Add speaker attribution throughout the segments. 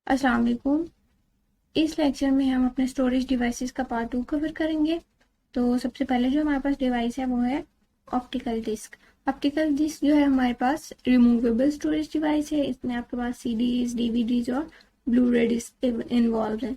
Speaker 1: अस्सलाम वालेकुम। इस लेक्चर में हम अपने स्टोरेज डिवाइसेस का पार्ट 2 कवर करेंगे। तो सबसे पहले जो हमारे पास डिवाइस है वो है ऑप्टिकल डिस्क। ऑप्टिकल डिस्क जो है हमारे पास रिमूवेबल स्टोरेज डिवाइस है। इसमें आपके पास सीडीज, डीवीडीज और ब्लू रे डिस्क इन्वॉल्व है।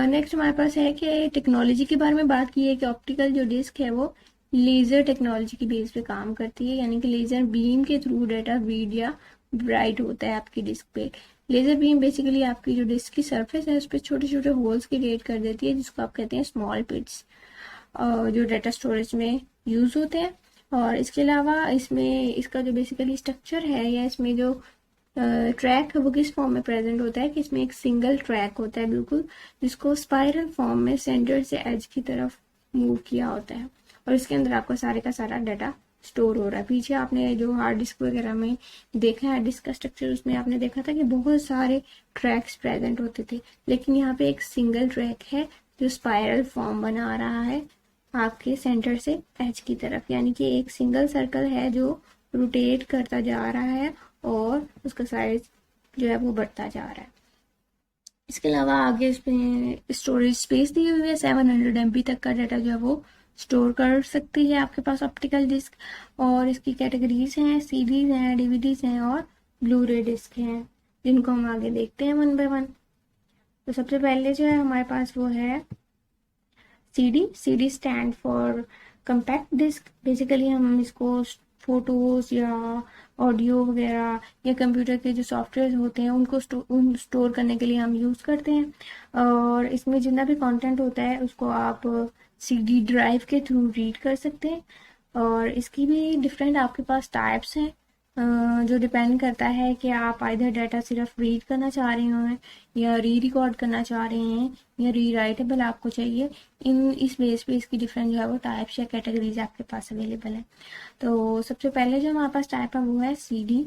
Speaker 1: नेक्स्ट हमारे पास है कि टेक्नोलॉजी के बारे में बात की है कि ऑप्टिकल जो डिस्क है वो लेज़र टेक्नोलॉजी की बेस पे काम करती है, यानी कि लेज़र बीम के थ्रू डाटा रीड या राइट होता है आपकी डिस्क पे। लेज़र बीम बेसिकली आपकी जो डिस्क की सरफेस है उस पर छोटे छोटे होल्स क्रिएट कर देती है, जिसको आप कहते हैं स्मॉल पिट्स, जो डाटा स्टोरेज में यूज़ होते हैं। और इसके अलावा इसमें इसका जो बेसिकली स्ट्रक्चर है या इसमें जो ट्रैक है वो किस फॉर्म में प्रेजेंट होता है कि इसमें एक सिंगल ट्रैक होता है बिल्कुल, जिसको स्पाइरल फॉर्म में सेंटर से एज की तरफ मूव किया होता है, और इसके अंदर आपका सारे का सारा डाटा स्टोर हो रहा है। पीछे आपने जो हार्ड डिस्क वगैरह में देखा है डिस्क का स्ट्रक्चर, उसमें आपने देखा था कि बहुत सारे ट्रैक्स प्रेजेंट होते थे, लेकिन यहाँ पे एक सिंगल ट्रैक है जो स्पाइरल फॉर्म बना रहा है आपके सेंटर से एज की तरफ, यानी कि एक सिंगल सर्कल है जो रोटेट करता जा रहा है और उसका साइज जो है वो बढ़ता जा रहा है। इसके अलावा आगे इसमें स्टोरेज स्पेस दी हुई है, 700 MB तक का डाटा जो है वो स्टोर कर सकती है आपके पास ऑप्टिकल डिस्क। और इसकी कैटेगरीज हैं, सीडीज हैं, डीवीडीज हैं और ब्लू रे डिस्क हैं, जिनको हम आगे देखते हैं वन बाय वन। तो सबसे पहले जो है हमारे पास वो है CD. CD stand for compact disc. Basically हम इसको फोटोज या ऑडियो वगैरह या कंप्यूटर के जो सॉफ्टवेयर होते हैं उनको स्टोर करने के लिए हम यूज़ करते हैं। और इसमें जितना भी कंटेंट होता है उसको आप सीडी ड्राइव के थ्रू रीड कर सकते हैं। और इसकी भी डिफरेंट आपके पास टाइप्स हैं, जो डिपेंड करता है कि आप आइधर डाटा सिर्फ रीड करना चाह रहे हो या री रिकॉर्ड करना चाह रहे हैं या री राइटेबल आपको चाहिए। इस बेस पे इसकी डिफरेंट जो है वो टाइप्स या कैटेगरीज आपके पास अवेलेबल है। तो सबसे पहले जो हमारे पास टाइप है वो है सीडी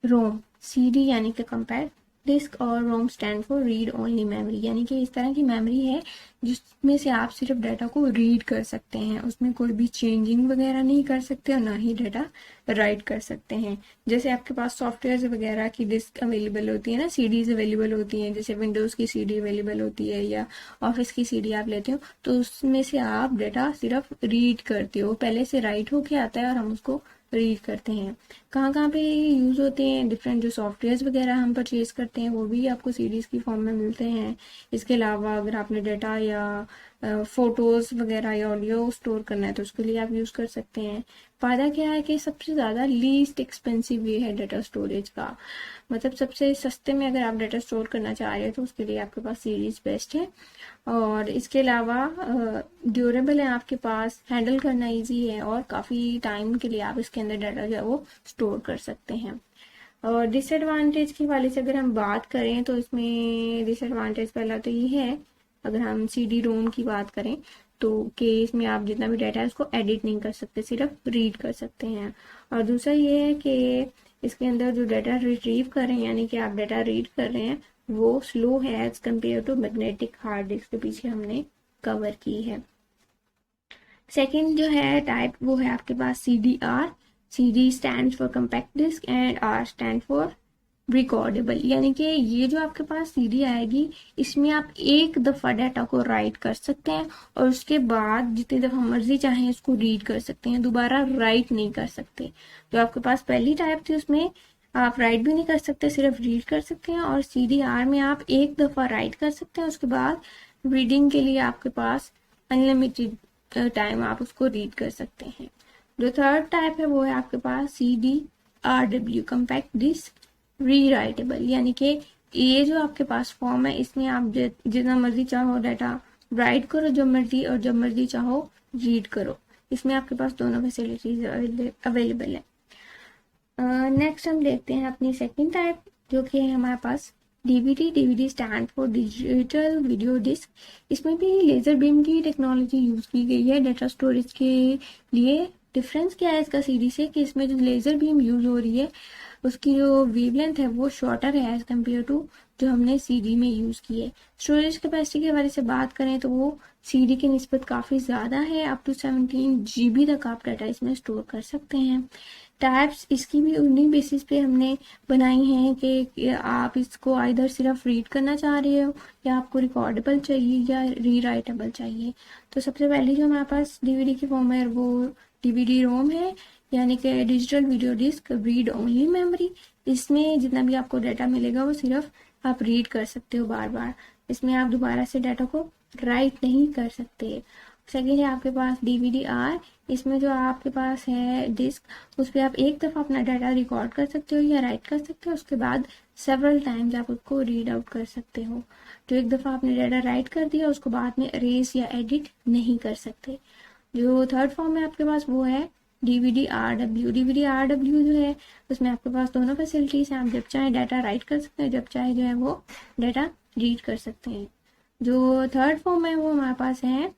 Speaker 1: रोम। सीडी यानी कि कंपेयर डिस्क और रोम stand for read only memory, यानी कि इस तरह की मेमोरी है जिसमें से आप सिर्फ डाटा को रीड कर सकते हैं, उसमें कोई भी चेंजिंग वगैरह नहीं कर सकते और ना ही डाटा राइट कर सकते हैं। जैसे आपके पास सॉफ्टवेयर वगैरह की डिस्क अवेलेबल होती है ना, सीडीज अवेलेबल होती हैं, जैसे विंडोज़ की सीडी अवेलेबल होती है या ऑफिस की सीडी आप लेते हो, तो उसमें से आप डाटा सिर्फ रीड करते हो, पहले से राइट होके आता है और हम उसको रीड करते हैं। कहाँ कहाँ पे यूज़ होते हैं, डिफरेंट जो सॉफ्टवेयर्स वगैरह हम परचेज करते हैं वो भी आपको सीडीज़ की फॉर्म में मिलते हैं। इसके अलावा अगर आपने डाटा या फोटोज़ वगैरह या ऑडियो स्टोर करना है तो उसके लिए आप यूज़ कर सकते हैं। फ़ायदा क्या है कि सबसे ज़्यादा लीस्ट एक्सपेंसिव वे है डाटा स्टोरेज का, मतलब सबसे सस्ते में अगर आप डाटा स्टोर करना चाह रहे हो तो उसके लिए आपके पास सीरीज बेस्ट है। और इसके अलावा ड्यूरेबल है आपके पास, हैंडल करना इजी है और काफ़ी टाइम के लिए आप इसके अंदर डाटा जो है वो स्टोर कर सकते हैं। और डिसएडवांटेज के वाले से अगर हम बात करें तो इसमें डिसएडवांटेज पहला तो ये है, अगर हम सीडी रोम की बात करें तो कि इसमें आप जितना भी डाटा है उसको एडिट नहीं कर सकते, सिर्फ रीड कर सकते हैं। और दूसरा ये है कि इसके अंदर जो डाटा रिट्रीव कर रहे हैं, यानी कि आप डाटा रीड कर रहे हैं, वो स्लो है as compared to magnetic hard disk के पीछे हमने कवर की है। सेकंड जो है टाइप वो है आपके पास C D R. C D stand for compact disc and R stand for recordable, यानी कि ये जो आपके पास सीडी आएगी इसमें आप एक दफ़ा डाटा को राइट कर सकते हैं और उसके बाद जितनी दफ़ा मर्जी चाहें इसको रीड कर सकते हैं, दोबारा राइट नहीं कर सकते। जो आपके पास पहली टाइप थी उसमें आप राइट भी नहीं कर सकते, सिर्फ रीड कर सकते हैं, और सी डी आर में आप एक दफ़ा राइट कर सकते हैं, उसके बाद रीडिंग के लिए आपके पास अनलिमिटेड टाइम आप उसको रीड कर सकते हैं। जो थर्ड टाइप है वो है आपके पास C D R W, compact disc rewritable, यानी कि ये जो आपके पास फॉर्म है इसमें आप जितना मर्जी चाहो डाटा राइट करो जब मर्जी, और जब मर्जी चाहो रीड करो। इसमें आपके पास दोनों फैसिलिटीज अवेलेबल है। नेक्स्ट हम देखते हैं अपनी सेकंड टाइप, जो कि है हमारे पास DVD. DVD stand for digital video disc. इसमें भी लेज़र बीम की टेक्नोलॉजी यूज़ की गई है डाटा स्टोरेज के लिए। डिफरेंस क्या है इसका सीडी से कि इसमें जो लेज़र बीम यूज़ हो रही है उसकी जो वेवलेंथ है वो शॉर्टर है एज कम्पेयर टू जो हमने सीडी में यूज़ की है। स्टोरेज कैपेसिटी के बारे से बात करें तो वो सीडी की निस्बत काफ़ी ज़्यादा है, अप टू 17 GB तक आप डाटा इसमें स्टोर कर सकते हैं। टाइप्स इसकी भी उन्हीं बेसिस पे हमने बनाई हैं कि आप इसको आइदर सिर्फ रीड करना चाह रहे हो या आपको रिकॉर्डेबल चाहिए या रीराइटेबल चाहिए। तो सबसे पहले जो हमारे पास डीवीडी की फॉर्म है वो डीवीडी रोम है, यानी कि digital video disc read only memory. इसमें जितना भी आपको डाटा मिलेगा वो सिर्फ आप रीड कर सकते हो बार बार, इसमें आप दोबारा से डाटा को राइट नहीं कर सकते। सेकेंड है आपके पास डीवीडी आर, इसमें जो आपके पास है डिस्क उस पर आप एक दफ़ा अपना डाटा रिकॉर्ड कर सकते हो या राइट कर सकते हो, उसके बाद सेवरल टाइम्स आप उसको रीड आउट कर सकते हो। जो एक दफ़ा आपने डाटा राइट कर दिया उसको बाद में अरेज या एडिट नहीं कर सकते। जो थर्ड फॉर्म है आपके पास वो है DVD R W. DVD R W जो है उसमें आपके पास दोनों फैसिलिटीज हैं, आप जब चाहे डाटा राइट कर सकते हैं, जब चाहे जो है वो डाटा रीड कर सकते हैं। जो थर्ड फॉर्म है वो हमारे पास है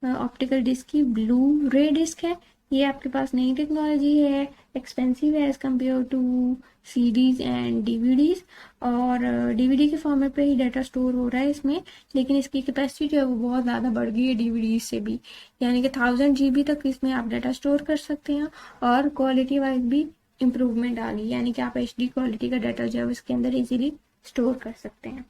Speaker 1: ऑप्टिकल डिस्क की ब्लू रे डिस्क है। ये आपके पास नई टेक्नोलॉजी है, एक्सपेंसिव है as compared to CDs and DVDs, और डीवीडी के फॉर्मेट पे ही डाटा स्टोर हो रहा है इसमें, लेकिन इसकी कैपेसिटी जो है वो बहुत ज़्यादा बढ़ गई है डीवीडीज से भी, यानी कि 1000 GB तक इसमें आप डाटा स्टोर कर सकते हैं, और क्वालिटी वाइज भी इम्प्रूवमेंट आ गई, यानी कि आप HD क्वालिटी का डाटा जो है उसके अंदर इजीली स्टोर कर सकते हैं।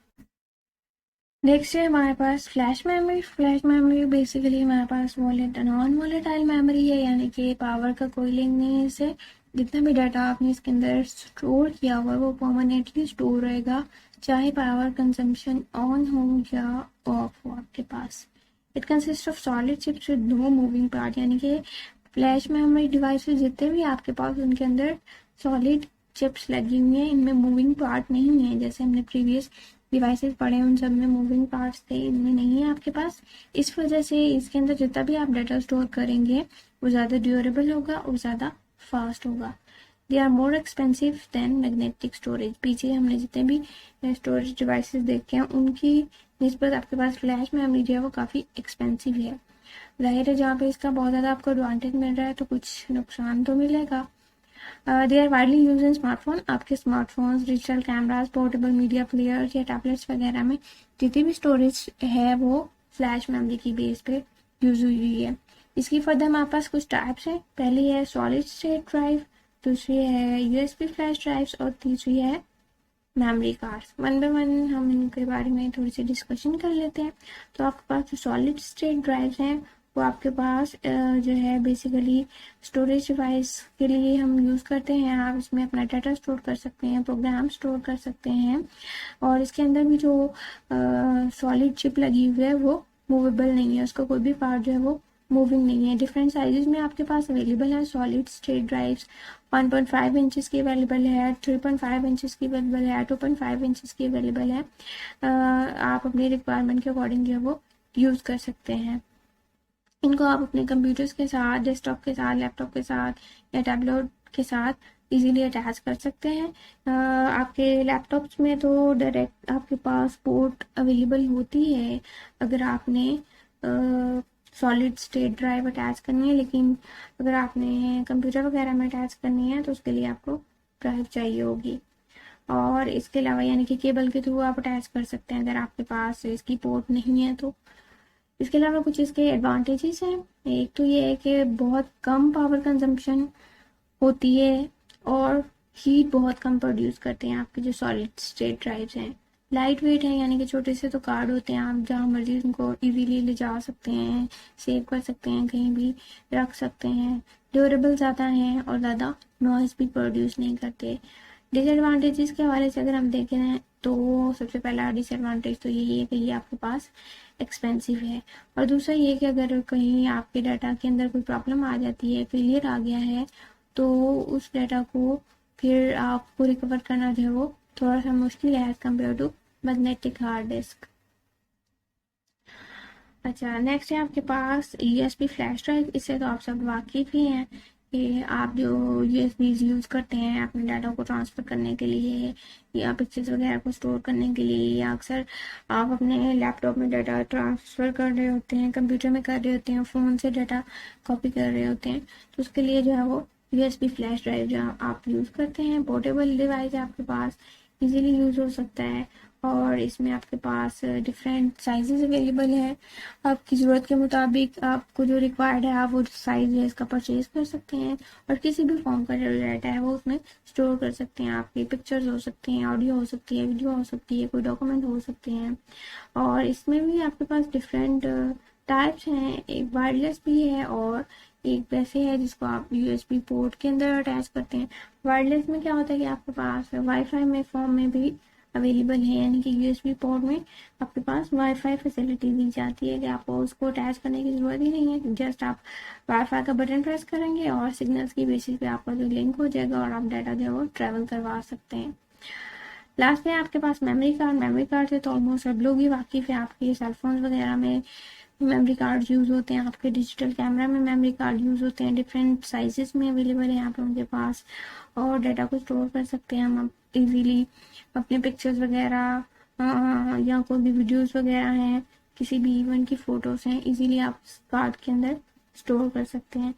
Speaker 1: नेक्स्ट है हमारे पास flash memory. Flash memory basically हमारे पास नॉन वॉलेटाइल मेमोरी है, यानी कि पावर का कोई लिंक नहीं है इससे। जितना भी डाटा आपने इसके अंदर स्टोर किया हुआ है वो परमानेंटली स्टोर रहेगा, चाहे पावर कंजम्पशन ऑन हो या ऑफ हो आपके पास। It consist of solid chips with no moving part, यानी कि फ्लैश मेमोरी डिवाइसेस जितने भी आपके पास उनके अंदर सॉलिड चिप्स लगी हुई हैं, इनमें मूविंग पार्ट नहीं है। जैसे हमने प्रीवियस डिवाइसेस पढ़े उन सब में मूविंग पार्ट्स थे, इनमें नहीं है आपके पास। इस वजह से इसके अंदर जितना भी आप डाटा स्टोर करेंगे वो ज़्यादा ड्यूरेबल होगा और ज़्यादा फास्ट होगा। They are more expensive than magnetic storage. पीछे हमने जितने भी स्टोरेज डिवाइसेस देखे हैं उनकी निस्बत आपके पास फ्लैश मेमोरी जो है वो काफ़ी एक्सपेंसिव है। जाहिर है जहाँ पे इसका बहुत ज़्यादा आपको एडवांटेज मिल रहा है तो कुछ नुकसान तो मिलेगा। They are widely use in smartphone. आपके smartphones, digital cameras, portable media players या टैबलेट्स वगैरह में जितनी भी स्टोरेज है वो फ्लैश मेमोरी की बेस पे यूज हुई है। इसकी फर्दर हमारे पास कुछ टाइप्स हैं। पहली है सॉलिड स्टेट ड्राइव, दूसरी है USB फ्लैश ड्राइव्स और तीसरी है memory cards. One by one हम इनके बारे में थोड़ी सी डिस्कशन कर लेते हैं। तो आपके पास जो सॉलिड स्टेट ड्राइव्स हैं वो आपके पास जो है बेसिकली स्टोरेज डिवाइस के लिए हम यूज़ करते हैं। आप इसमें अपना डाटा स्टोर कर सकते हैं, प्रोग्राम स्टोर कर सकते हैं, और इसके अंदर भी जो सॉलिड चिप लगी हुई है वो मूवेबल नहीं है, उसका कोई भी पार्ट जो है वो मूविंग नहीं है। डिफरेंट साइजेस में आपके पास अवेलेबल है सॉलिड स्टेट ड्राइव्स। 1.5 इंचेस की अवेलेबल है, 3.5 इंचेस की अवेलेबल है, 2.5 इंचेस की अवेलेबल है। आप अपनी रिक्वायरमेंट के अकॉर्डिंग जो है वो यूज़ कर सकते हैं। इनको आप अपने कंप्यूटर्स के साथ, डेस्कटॉप के साथ, लैपटॉप के साथ या टैबलेट के साथ इजीली अटैच कर सकते हैं। आपके लैपटॉप्स में तो डायरेक्ट आपके पास पोर्ट अवेलेबल होती है अगर आपने सॉलिड स्टेट ड्राइव अटैच करनी है, लेकिन अगर आपने कंप्यूटर वगैरह में अटैच करनी है तो उसके लिए आपको ड्राइव चाहिए होगी। और इसके अलावा यानी कि केबल के थ्रू आप अटैच कर सकते हैं अगर आपके पास इसकी पोर्ट नहीं है तो। इसके अलावा कुछ इसके एडवांटेजेस हैं। एक तो ये है कि बहुत कम पावर कंजम्पशन होती है और हीट बहुत कम प्रोड्यूस करते हैं आपके जो सॉलिड स्टेट ड्राइव्स हैं। लाइट वेट है, यानी कि छोटे से तो कार्ड होते हैं, आप जहाँ मर्जी उनको इजीली ले जा सकते हैं, सेव कर सकते हैं, कहीं भी रख सकते हैं। ड्यूरेबल ज़्यादा हैं और ज़्यादा नॉइस भी प्रोड्यूस नहीं करते। डिसएडवांटेजेस के हवाले से अगर हम देखें तो सबसे पहला डिसएडवांटेज तो यही है कि ये आपके पास एक्सपेंसिव है, और दूसरा ये कि अगर कहीं आपके डाटा के अंदर कोई प्रॉब्लम आ जाती है, फेलियर आ गया है, तो उस डाटा को फिर आपको रिकवर करना जो है वो थोड़ा सा मुश्किल है as compared to magnetic hard disk. अच्छा, नेक्स्ट है आपके पास USB फ्लैश ड्राइव। इससे तो आप सब वाकिफ ही हैं कि आप जो USB यूज़ करते हैं अपने डाटा को ट्रांसफ़र करने के लिए या पिक्चर्स वगैरह को स्टोर करने के लिए, या अक्सर आप अपने लैपटॉप में डाटा ट्रांसफ़र कर रहे होते हैं, कंप्यूटर में कर रहे होते हैं, फ़ोन से डाटा कॉपी कर रहे होते हैं, तो उसके लिए जो है वो USB फ्लैश ड्राइव जो आप यूज़ करते हैं। पोर्टेबल डिवाइस है आपके पास, इजीली यूज़ हो सकता है। और इसमें आपके पास डिफरेंट साइजेस अवेलेबल है। आपकी ज़रूरत के मुताबिक आपको जो रिक्वायर्ड है आप वो साइज है इसका परचेज कर सकते हैं, और किसी भी फॉर्म का जो डाटा है वो उसमें स्टोर कर सकते हैं। आपकी पिक्चर्स हो सकती हैं, ऑडियो हो सकती है, वीडियो हो सकती है, कोई डॉक्यूमेंट हो सकते हैं। और इसमें भी आपके पास डिफरेंट टाइप्स हैं, एक वायरलेस भी है और एक वैसे है जिसको आप यूएसबी पोर्ट के अंदर अटैच करते हैं। वायरलेस में क्या होता है कि आपके पास वाईफाई में फॉर्म में भी अवेलेबल है, यानी कि यूएसबी पोर्ट में आपके पास वाईफाई फैसिलिटी दी जाती है कि आपको उसको अटैच करने की ज़रूरत ही नहीं है। जस्ट आप वाईफाई का बटन प्रेस करेंगे और सिग्नल्स की बेसिस पे आपका जो लिंक हो जाएगा और आप डाटा जो है वो ट्रैवल करवा सकते हैं। लास्ट में आपके पास मेमोरी कार्ड। मेमोरी कार्ड से तो ऑलमोस्ट सब लोग ही वाकिफ़ है। आपके सेलफोन वगैरह में मेमोरी कार्ड यूज़ होते हैं, आपके डिजिटल कैमरा में मेमोरी कार्ड यूज़ होते हैं, डिफरेंट साइजेस में अवेलेबल है यहाँ पे उनके पास, और डाटा को स्टोर कर सकते हैं हम इजीली। अपने पिक्चर्स वगैरह या कोई भी वीडियोस वगैरह हैं, किसी भी इवेंट की फ़ोटोज़ हैं, इजीली आप कार्ड के अंदर स्टोर कर सकते हैं।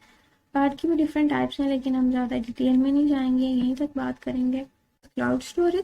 Speaker 1: कार्ड की भी डिफरेंट टाइप्स हैं, लेकिन हम ज़्यादा डिटेल में नहीं जाएंगे, यहीं तक बात करेंगे। Cloud storage.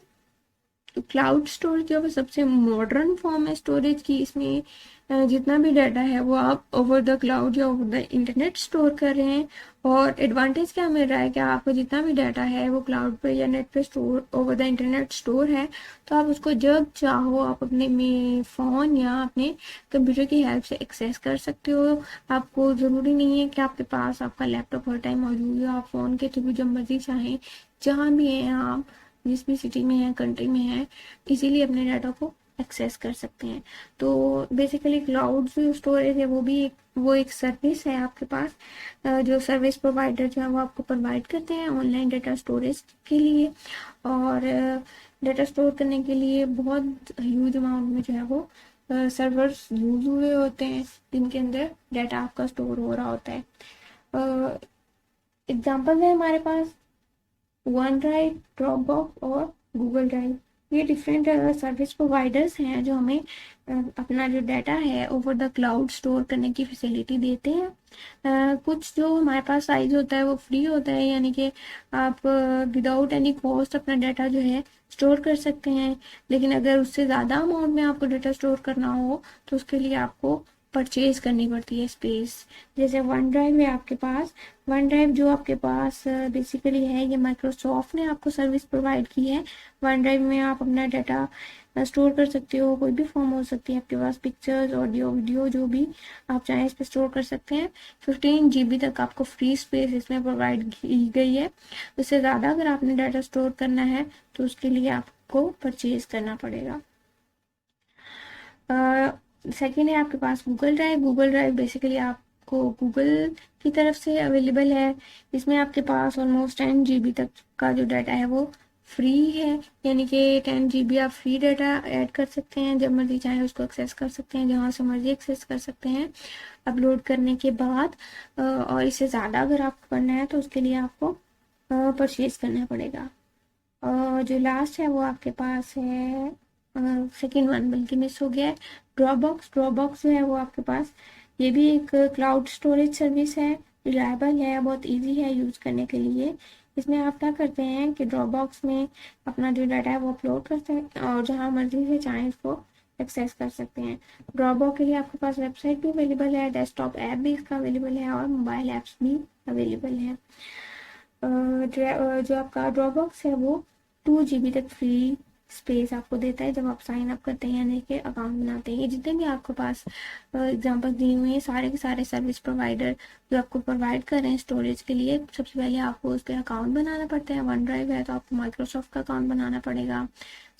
Speaker 1: तो क्लाउड स्टोरेज जो है सबसे मॉडर्न फॉर्म है स्टोरेज की। इसमें जितना भी डाटा है वो आप ओवर द क्लाउड या ओवर द इंटरनेट स्टोर कर रहे हैं। और एडवांटेज क्या मिल रहा है कि आपको जितना भी डाटा है वो क्लाउड पे या नेट पे store over the internet store है, तो आप उसको जब चाहो आप अपने में फ़ोन या अपने कंप्यूटर की हेल्प से एक्सेस कर सकते हो। आपको ज़रूरी नहीं है कि आपके पास आपका लैपटॉप हर टाइम मौजूद हो। आप फ़ोन के थ्रू जब मर्जी चाहें, जहाँ भी हैं आप, जिस भी सिटी में है, कंट्री में है, इजीली अपने डाटा को एक्सेस कर सकते हैं। तो बेसिकली क्लाउड जो स्टोरेज है वो एक सर्विस है आपके पास, जो सर्विस प्रोवाइडर जो है वो आपको प्रोवाइड करते हैं ऑनलाइन डाटा स्टोरेज के लिए। और डाटा स्टोर करने के लिए बहुत ह्यूज अमाउंट में जो है वो सर्वर्स यूज हुए होते हैं जिनके अंदर डाटा आपका स्टोर हो रहा होता है। एग्जाम्पल है हमारे पास वन ड्राइव, ड्रॉपबॉक्स और गूगल ड्राइव। ये डिफरेंट सर्विस प्रोवाइडर्स हैं जो हमें अपना जो डाटा है ओवर द क्लाउड स्टोर करने की फैसिलिटी देते हैं। कुछ जो हमारे पास साइज होता है वो फ्री होता है, यानी कि आप विदाउट एनी कॉस्ट अपना डाटा जो है स्टोर कर सकते हैं। लेकिन अगर उससे ज़्यादा अमाउंट में आपको डाटा स्टोर करना हो तो उसके लिए आपको परचेज करनी पड़ती है स्पेस। जैसे वन ड्राइव है आपके पास, वन ड्राइव जो आपके पास बेसिकली है, ये माइक्रोसॉफ्ट ने आपको सर्विस प्रोवाइड की है। वन ड्राइव में आप अपना डाटा स्टोर कर सकते हो, कोई भी फॉर्म हो सकती है आपके पास, पिक्चर्स, ऑडियो, वीडियो, जो भी आप चाहें इस पर स्टोर कर सकते हैं। 15 GB तक आपको फ्री स्पेस इसमें प्रोवाइड की गई है। उससे ज़्यादा अगर आपने डाटा स्टोर करना है तो उसके लिए आपको परचेज करना पड़ेगा। सेकेंड है आपके पास Google drive. Google drive basically आपको गूगल की तरफ से अवेलेबल है। इसमें आपके पास ऑलमोस्ट 10 GB तक का जो डाटा है वो फ्री है, यानी कि 10 GB आप फ्री डाटा ऐड कर सकते हैं, जब मर्जी चाहे उसको एक्सेस कर सकते हैं, जहाँ से मर्जी एक्सेस कर सकते हैं अपलोड करने के बाद। और इससे ज़्यादा अगर आपको करना है तो उसके लिए आपको परचेज करना पड़ेगा। और जो लास्ट है वो आपके पास है, सेकेंड वन बल्कि मिस हो गया है, ड्रॉपबॉक्स। ड्रॉपबॉक्स जो है वो आपके पास, ये भी एक क्लाउड स्टोरेज सर्विस है, रिलायबल है, बहुत इजी है यूज़ करने के लिए। इसमें आप क्या करते हैं कि ड्रॉपबॉक्स में अपना जो डाटा है वो अपलोड करते हैं और जहाँ मर्जी से चाहें इसको एक्सेस कर सकते हैं। ड्रॉपबॉक्स के लिए आपके पास वेबसाइट भी अवेलेबल है, डेस्कटॉप ऐप भी इसका अवेलेबल है और मोबाइल ऐप्स भी अवेलेबल है। जो आपका ड्रॉपबॉक्स है वो 2 GB तक फ्री स्पेस आपको देता है जब आप साइन अप करते हैं, यानी कि अकाउंट बनाते हैं। ये जितने भी आपके पास एग्जांपल दिए हुए हैं सारे के सारे सर्विस प्रोवाइडर जो आपको प्रोवाइड कर रहे हैं स्टोरेज के लिए, सबसे पहले आपको उस पर अकाउंट बनाना पड़ता है। वन ड्राइव है तो आपको माइक्रोसॉफ्ट का अकाउंट बनाना पड़ेगा।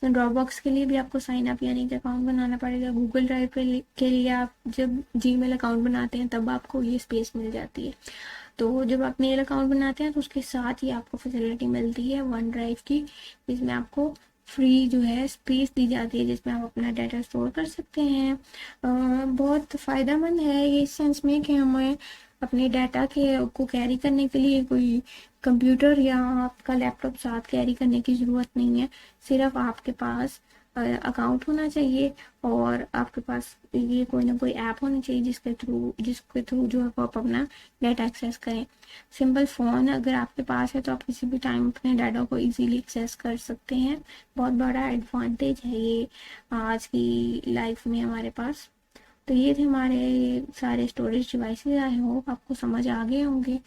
Speaker 1: तो ड्रॉपबॉक्स के लिए भी आपको साइन अप यानी कि अकाउंट बनाना पड़ेगा। गूगल ड्राइव के लिए आप जब जीमेल अकाउंट बनाते हैं तब आपको ये स्पेस मिल जाती है। तो जब आप मेल अकाउंट बनाते हैं तो उसके साथ ही आपको फैसिलिटी मिलती है वन ड्राइव की, जिसमें आपको फ्री जो है स्पेस दी जाती है जिसमें आप अपना डाटा स्टोर कर सकते हैं। बहुत फ़ायदेमंद है ये इस सेंस में कि हमें अपने डाटा को कैरी करने के लिए कोई कंप्यूटर या आपका लैपटॉप साथ कैरी करने की ज़रूरत नहीं है। सिर्फ आपके पास अकाउंट होना चाहिए और आपके पास ये कोई ना कोई ऐप होनी चाहिए जिसके थ्रू जो है वो आप अपना डाटा एक्सेस करें। सिंपल फ़ोन अगर आपके पास है तो आप किसी भी टाइम अपने डाटा को इजीली एक्सेस कर सकते हैं। बहुत बड़ा एडवांटेज है ये आज की लाइफ में हमारे पास। तो ये थे हमारे सारे स्टोरेज डिवाइसेस। आई होप आपको समझ आ गए होंगे।